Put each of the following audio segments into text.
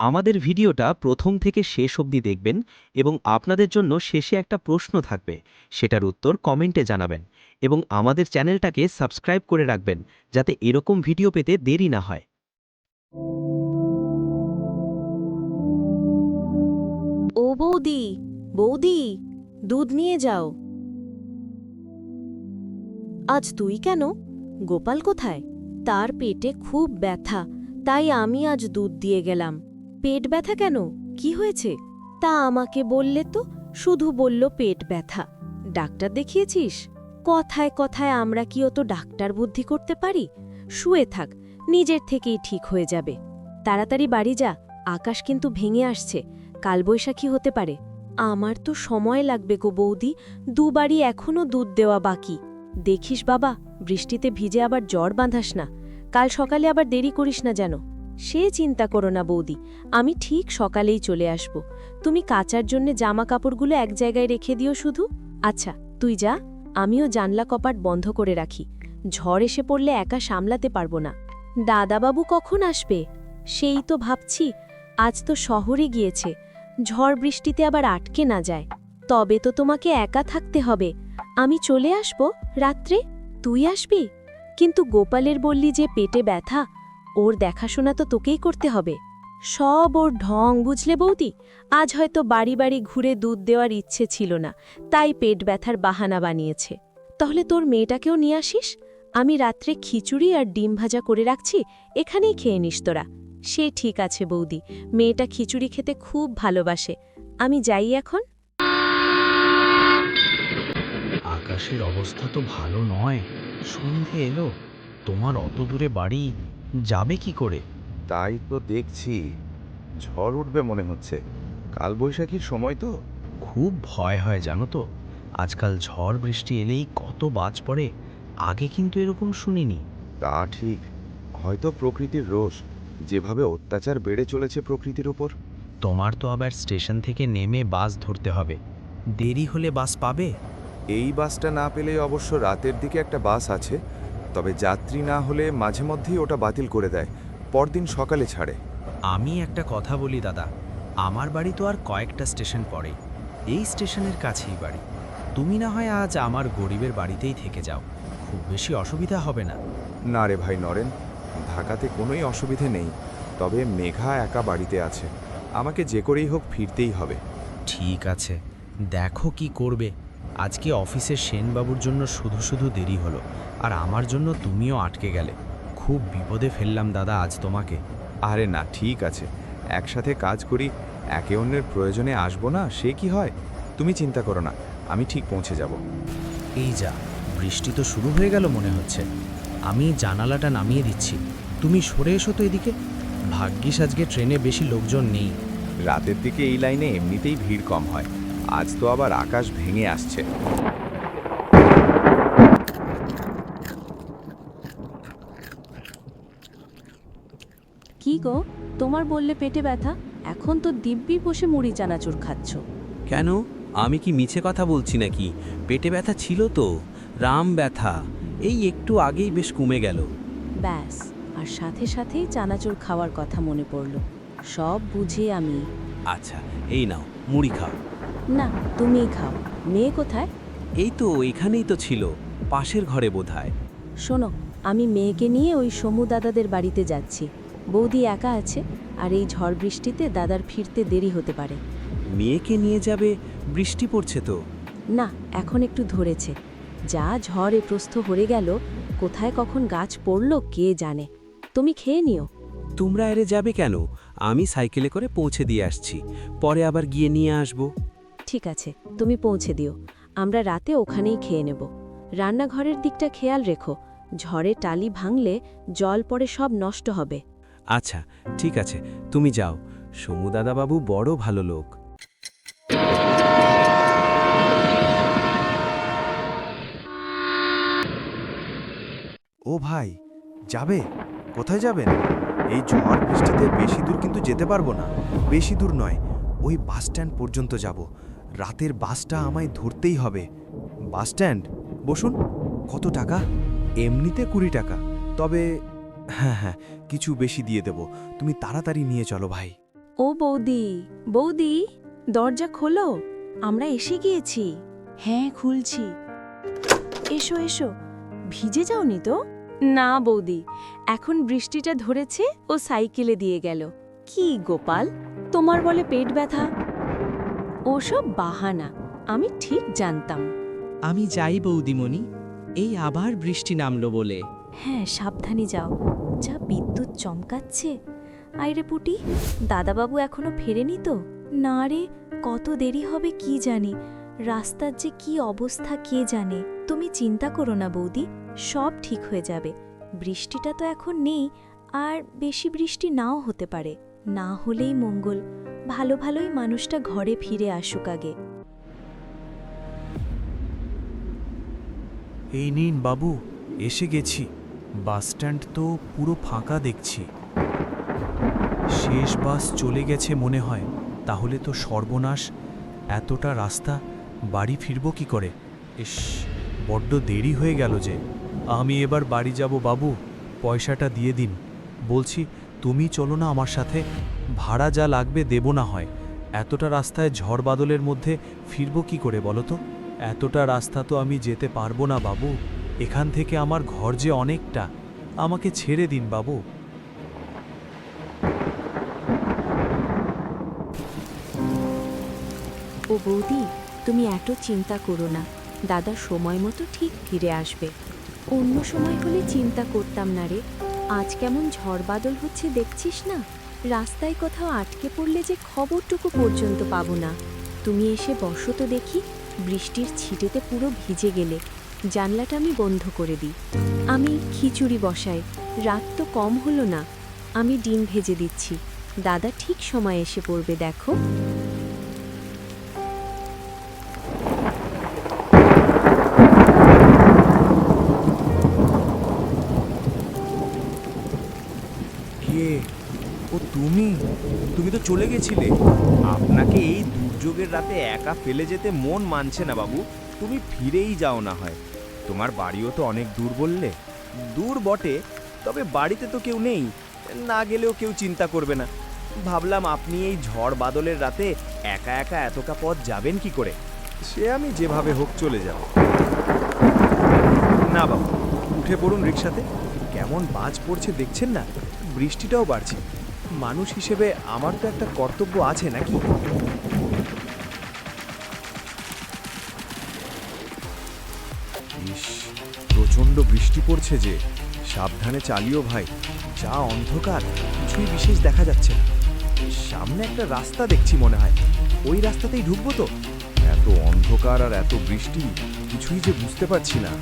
আমাদের ভিডিওটা প্রথম থেকে শেষ অবধি দেখবেন এবং আপনাদের জন্য শেষে একটা প্রশ্ন থাকবে, সেটার উত্তর কমেন্টে জানাবেন এবং আমাদের চ্যানেলটাকে সাবস্ক্রাইব করে রাখবেন যাতে এরকম ভিডিও পেতে দেরি না হয়। ও বৌদি, বৌদি, দুধ নিয়ে যাও। আজ তুই কেন? গোপাল কোথায়? তার পেটে খুব ব্যথা, তাই আমি আজ দুধ দিয়ে গেলাম। পেট ব্যথা কেন? কি হয়েছে? তা আমাকে বললে তো, শুধু বলল পেট ব্যথা। ডাক্তার দেখিয়েছিস? কথায় কথায় আমরা কি অত ডাক্তার বুদ্ধি করতে পারি? শুয়ে থাক, নিজের থেকেই ঠিক হয়ে যাবে। তাড়াতাড়ি বাড়ি যা, আকাশ কিন্তু ভেঙে আসছে, কালবৈশাখী হতে পারে। আমার তো সময় লাগবে গো বৌদি, দুবারই এখনও দুধ দেওয়া বাকি। দেখিস বাবা, বৃষ্টিতে ভিজে আবার জ্বর বাঁধাস না। কাল সকালে আবার দেরি করিস না যেন। সে চিন্তা করো না বৌদি, আমি ঠিক সকালেই চলে আসব। তুমি কাচার জন্য জামা কাপড়গুলো এক জায়গায় রেখে দিও শুধু। আচ্ছা তুই যা, আমিও জানলা কপাট বন্ধ করে রাখি। ঝড় এসে পড়লে একা সামলাতে পারবো না। দাদাবাবু কখন আসবে? সেই তো ভাবছি, আজ তো শহরে গিয়েছে। ঝড় বৃষ্টিতে আবার আটকে না যায়। তবে তো তোমাকে একা থাকতে হবে। আমি চলে আসব রাত্রে, তুই আসবি? কিন্তু গোপালের বললি যে পেটে ব্যথা, ওর দেখাশোনা তো তোকেই করতে হবে। সব ওর ঢং বুঝলে বৌদি। আজ হয়তো বাড়ি বাড়ি ঘুরে দুধ দেওয়ার ইচ্ছে ছিল না, তাই পেট ব্যথার বাহানা বানিয়েছে। তাহলে তোর মেয়েটাকেও নিয়ে আসিস। আমি রাত্রে খিচুড়ি আর ডিম ভাজা করে রাখছি, এখানেই খেয়ে নিস তোরা। সে ঠিক আছে বৌদি, মেয়েটা খিচুড়ি খেতে খুব ভালোবাসে। আমি যাই এখন। আকাশের অবস্থা তো ভালো নয়। সন্ধে এলো, তোমার অত দূরে বাড়ি, যাবে কি করে? তাই তো দেখছি, ঝড় উঠবে মনে হচ্ছে। কালবৈশাখীর সময় তো। খুব ভয় হয় জানো তো। আজকাল ঝড় বৃষ্টি এলেই কত বাজ পড়ে, আগে কিন্তু এরকম শুনিনি। তা ঠিক, হয়তো প্রকৃতির রোষ, যেভাবে অত্যাচার বেড়ে চলেছে প্রকৃতির ওপর। তোমার তো আবার স্টেশন থেকে নেমে বাস ধরতে হবে, দেরি হলে বাস পাবে? এই বাসটা না পেলে অবশ্য রাতের দিকে একটা বাস আছে, তবে যাত্রী না হলে মাঝে মধ্যেই ওটা বাতিল করে দেয়, পরদিন সকালে ছাড়ে। আমি একটা কথা বলি দাদা, আমার বাড়ি তো আর কয়েকটা স্টেশন পরে, এই স্টেশনের কাছেই বাড়ি। তুমি না হয় আজ আমার গরিবের বাড়িতেই থেকে যাও, খুব বেশি অসুবিধা হবে না। না রে ভাই নরেন, ঢাকাতে কোনোই অসুবিধে নেই, তবে মেঘা একা বাড়িতে আছে, আমাকে যে করেই হোক ফিরতেই হবে। ঠিক আছে, দেখো কি করবে। আজকে অফিসের সেনবাবুর জন্য শুধু শুধু দেরি হলো, আর আমার জন্য তুমিও আটকে গেলে। খুব বিপদে ফেললাম দাদা আজ তোমাকে। আরে না, ঠিক আছে, একসাথে কাজ করি, একে অন্যের প্রয়োজনে আসবো না, সে কি হয়। তুমি চিন্তা করো না, আমি ঠিক পৌঁছে যাব। এই যা, বৃষ্টি তো শুরু হয়ে গেল মনে হচ্ছে। আমি জানালাটা নামিয়ে দিচ্ছি, তুমি সরে এসো তো এদিকে। ভাগ্যিস আজকে ট্রেনে বেশি লোকজন নেই। রাতের দিকে এই লাইনে এমনিতেই ভিড় কম হয়, আজ তো আবার আকাশ ভেঙে আসছে। কি গো, তোমার বললে পেটে ব্যথা, এখন তো দিব্যি বসে মুড়ি চানাচুর খাচ্ছ। কেন, আমি কি মিছে কথা বলছি নাকি? পেটে ব্যথা ছিল তো, রাম ব্যথা, এই একটু আগেই বেশ কমে গেল। ব্যাস, আর সাথে সাথেই চানাচুর খাওয়ার কথা মনে পড়ল। সব বুঝে আমি। আচ্ছা, এই নাও মুড়ি খাও। না, তুমিই খাও। মেয়ে কোথায়? এই তো এখানেই তো ছিল, পাশের ঘরে বোধহয়। শোনো, আমি মেয়েকে নিয়ে ওই সমু দাদাদের বাড়িতে যাচ্ছি। বৌদি একা আছে, আর এই ঝড় বৃষ্টিতে দাদার ফিরতে দেরি হতে পারে। মেয়েকে নিয়ে যাবে? বৃষ্টি পড়ছে তো। না, এখন একটু ধরেছে। যা ঝড়ে প্রস্থ হয়ে গেল, কোথায় কখন গাছ পড়ল কে জানে। তুমি খেয়ে নিও। তোমরা এরে যাবে কেন? আমি সাইকেলে করে পৌঁছে দিয়ে আসছি, পরে আবার গিয়ে নিয়ে আসব। ঠিক আছে, তুমি পৌঁছে দিও। আমরা রাতে ওখানেই খেয়ে নেব। রান্নাঘরের দিকটা খেয়াল রেখো, ঝড়ে টালি ভাঙলে জল পড়ে সব নষ্ট হবে। আচ্ছা ঠিক আছে, তুমি যাও। সমু দাদাবাবু বড় ভালো লোক। ও ভাই, যাবে? কোথায় যাবেন? এই ঝড় বৃষ্টিতে বেশি দূর কিন্তু যেতে পারবো না। বেশি দূর নয়, ওই বাস স্ট্যান্ড পর্যন্ত যাব। রাতের বাসটা আমায় ধরতেই হবে। Bus stand? বসুন। কত টাকা? এমনিতে 20 টাকা, তবে হ্যাঁ হ্যাঁ, কিছু বেশি দিয়ে দেব। তুমি তাড়াতাড়ি নিয়ে চলো ভাই। ও বৌদি, বৌদি, দরজা খোলো, আমরা এসে গিয়েছি। হ্যাঁ, খুলছি। এসো এসো, ভিজে যাওনি তো? না বৌদি, এখন বৃষ্টিটা ধরেছে ও সাইকেলে দিয়ে গেল। কি গোপাল, তোমার বলে পেট ব্যথা? ওসব বাহানা, আমি ঠিক জানতাম। আমি যাই বৌদিমণি, এই আবার বৃষ্টি নামলো বলে। হ্যাঁ, সাবধানে যাও, যা বিদ্যুৎ চমকাচ্ছে। আইরে পুটি, দাদাবাবু এখনো ফেরেনি তো? না রে, কত দেরি হবে কি জানি, রাস্তার যে কি অবস্থা কে জানে। তুমি চিন্তা করো না বৌদি, সব ঠিক হয়ে যাবে। বৃষ্টিটা তো এখন নেই, আর বেশি বৃষ্টি নাও হতে পারে। না হলেই মঙ্গল, ভালো ভালোই মানুষটা ঘরে ফিরে আসুক আগে। এই নিন বাবু, এসে গেছি। বাসস্ট্যান্ড তো পুরো ফাঁকা দেখছি। শেষ বাস চলে গেছে মনে হয়। তাহলে তো সর্বনাশ, এতটা রাস্তা, বাড়ি ফিরব কি করে? ইস, বড্ড দেরি হয়ে গেল যে। আমি এবার বাড়ি যাব বাবু, পয়সাটা দিয়ে দিন। বলছি, তুমি চলো না আমার সাথে, ভাড়া যা লাগবে দেব না হয়। এতটা রাস্তায় ঝড় বাদলের মধ্যে ফিরব কি করে বলো তো? এতটা রাস্তা তো আমি যেতে পারবো না বাবু। এখান থেকে আমার ঘর যে অনেকটা, আমাকে ছেড়ে দিন বাবু। ও বৌদি, তুমি এত চিন্তা করো না, দাদা সময় মতো ঠিক ফিরে আসবে। অন্য সময় হলে চিন্তা করতাম না রে, আজ কেমন ঝড় বাদল হচ্ছে দেখছিস না? রাস্তায় কোথাও আটকে পড়লে যে খবরটুকু পর্যন্ত পাবো না। তুমি এসে বসো তো দেখি, বৃষ্টির ছিটেতে পুরো ভিজে গেলে। জানলাটা আমি বন্ধ করে দিই। আমি খিচুড়ি বসাই, রাত তো কম হলো না। আমি ডিম ভেজে দিচ্ছি, দাদা ঠিক সময় এসে পড়বে দেখো। কে? ও তুমি? তুমি তো চলে গেছিলে। আপনাকে এই দুর্যোগের রাতে একা ফেলে যেতে মন মানছে না বাবু। তুমি ফিরেই যাও না হয়। তোমার বাড়িও তো অনেক দূর বললে। দূর বটে, তবে বাড়িতে তো কেউ নেই, না গেলেও কেউ চিন্তা করবে না। ভাবলাম আপনি এই ঝড় বাদলের রাতে একা একা এতটা পথ যাবেন কি করে। সে আমি যেভাবে হোক চলে যাব। না বাবু, উঠে পড়ুন রিক্সাতে। কেমন বাজ পড়ছে দেখছেন না, বৃষ্টিটাও বাড়ছে। মানুষ হিসেবে আমার তো একটা কর্তব্য আছে নাকি? ইস, প্রচণ্ড বৃষ্টি পড়ছে যে। সাবধানে চালিও ভাই, যা অন্ধকার, কিছুই বিশেষ দেখা যাচ্ছে না। সামনে একটা রাস্তা দেখছি মনে হয়, ওই রাস্তাতেই ঢুকবো তো। এত অন্ধকার আর এত বৃষ্টি, কিছুই যে বুঝতে পারছি না।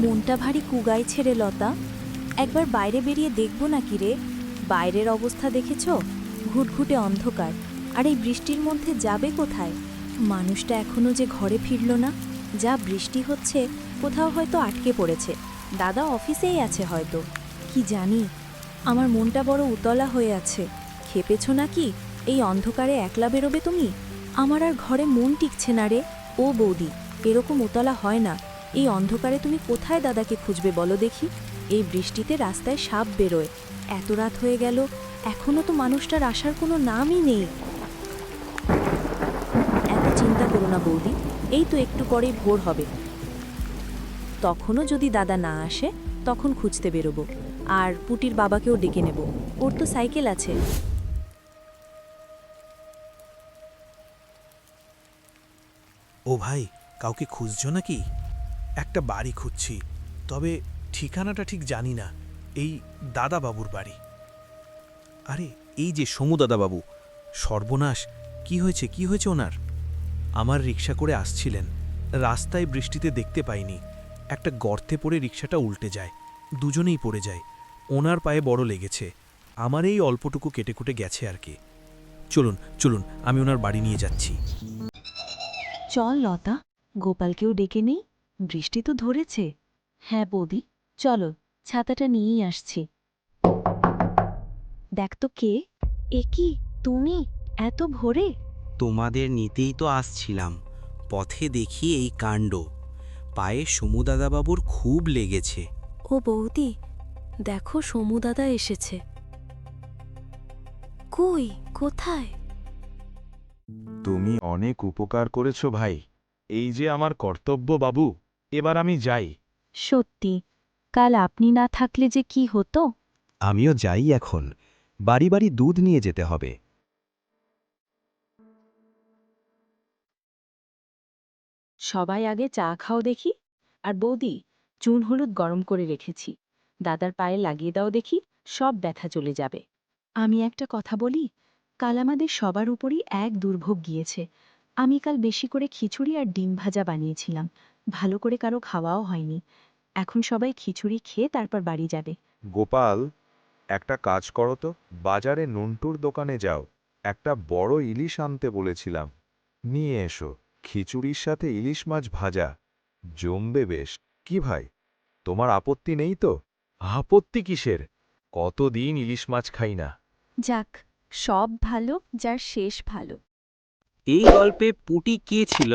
মনটা ভারী কুগাই ছেড়ে লতা, একবার বাইরে বেরিয়ে দেখব নাকি রে? বাইরের অবস্থা দেখেছ, ঘুটঘুটে অন্ধকার, আর এই বৃষ্টির মধ্যে যাবে কোথায়? মানুষটা এখনো যে ঘরে ফিরল না। যা বৃষ্টি হচ্ছে, কোথাও হয়তো আটকে পড়েছে। দাদা অফিসেই আছে হয়তো, কি জানি। আমার মনটা বড় উতলা হয়ে আছে। খেপেছ নাকি? এই অন্ধকারে একলা বেরোবে তুমি? আমার আর ঘরে মন টিকছে না রে। ও বৌদি, এরকম উতলা হয় না। এই অন্ধকারে তুমি কোথায় দাদাকে খুঁজবে বলো দেখি? এই বৃষ্টিতে রাস্তায় সাপ বেরোয়। এত রাত হয়ে গেল, এখনো তো মানুষটার আসার কোনো নামই নেই। এত চিন্তা করো না বৌদি, এই তো একটু পরেই ভোর হবে। তখনও যদি দাদা না আসে, তখন খুঁজতে বেরোবো। আর পুটির বাবাকেও ডেকে নেব, ওর তো সাইকেল আছে। ও ভাই, কাউকে খুঁজছো নাকি? একটা বাড়ি খুঁজছি, তবে ঠিকানাটা ঠিক জানি না। এই দাদাবাবুর বাড়ি। আরে, এই যে সমু দাদাবাবু। সর্বনাশ, কি হয়েছে ওনার? আমার রিক্সা করে আসছিলেন, রাস্তায় বৃষ্টিতে দেখতে পাইনি, একটা গর্তে পড়ে রিক্সাটা উল্টে যায়, দুজনেই পড়ে যায়। ওনার পায়ে বড় লেগেছে, আমার এই অল্পটুকু কেটে গেছে আর কি। চলুন চলুন, আমি ওনার বাড়ি নিয়ে যাচ্ছি। চল লতা, গোপালকেও ডেকে নেই, বৃষ্টি তো ধরেছে। হ্যাঁ বৌদি, চলো, ছাতাটা নিয়েই আসছি। দেখ তো কে? এ কি, তুমি এত ভোরে? তোমাদের নিতেই তো আসছিলাম, পথে দেখি এই কাণ্ড। পায়ে সমু দাদাবাবুর খুব লেগেছে। ও বৌদি, দেখো সমু দাদা এসেছে। কই, কোথায়? তুমি অনেক উপকার করেছো ভাই। এই যে আমার কর্তব্য বাবু, এবার আমি যাই। সত্যি, কাল আপনি না থাকলে যে কি হতো। আমিও যাই এখন, বাড়ি বাড়ি দুধ নিয়ে যেতে হবে। সবাই আগে চা খাও দেখি। আর বৌদি, চুন হলুদ গরম করে রেখেছি, দাদার পায়ে লাগিয়ে দাও দেখি, সব ব্যথা চলে যাবে। আমি একটা কথা বলি, কাল আমাদের সবার উপরই এক দুর্ভোগ গিয়েছে। আমি কাল বেশি করে খিচুড়ি আর ডিম ভাজা বানিয়েছিলাম, ভালো করে কারো খাওয়াও হয়নি। এখন সবাই খিচুড়ি খেয়ে তারপর বাড়ি যাবে। গোপাল, একটা কাজ করো তো, বাজারে নন্টুর দোকানে যাও, একটা বড় ইলিশ আনতে বলেছিলাম, নিয়ে এসো। খিচুড়ির সাথে ইলিশ মাছ ভাজা জমবে বেশ। কি ভাই, তোমার আপত্তি নেই তো? আপত্তি কিসের? কতদিন ইলিশ মাছ খাই না। যাক, সব ভালো যার শেষ ভালো। এই গল্পে পুটি কে ছিল?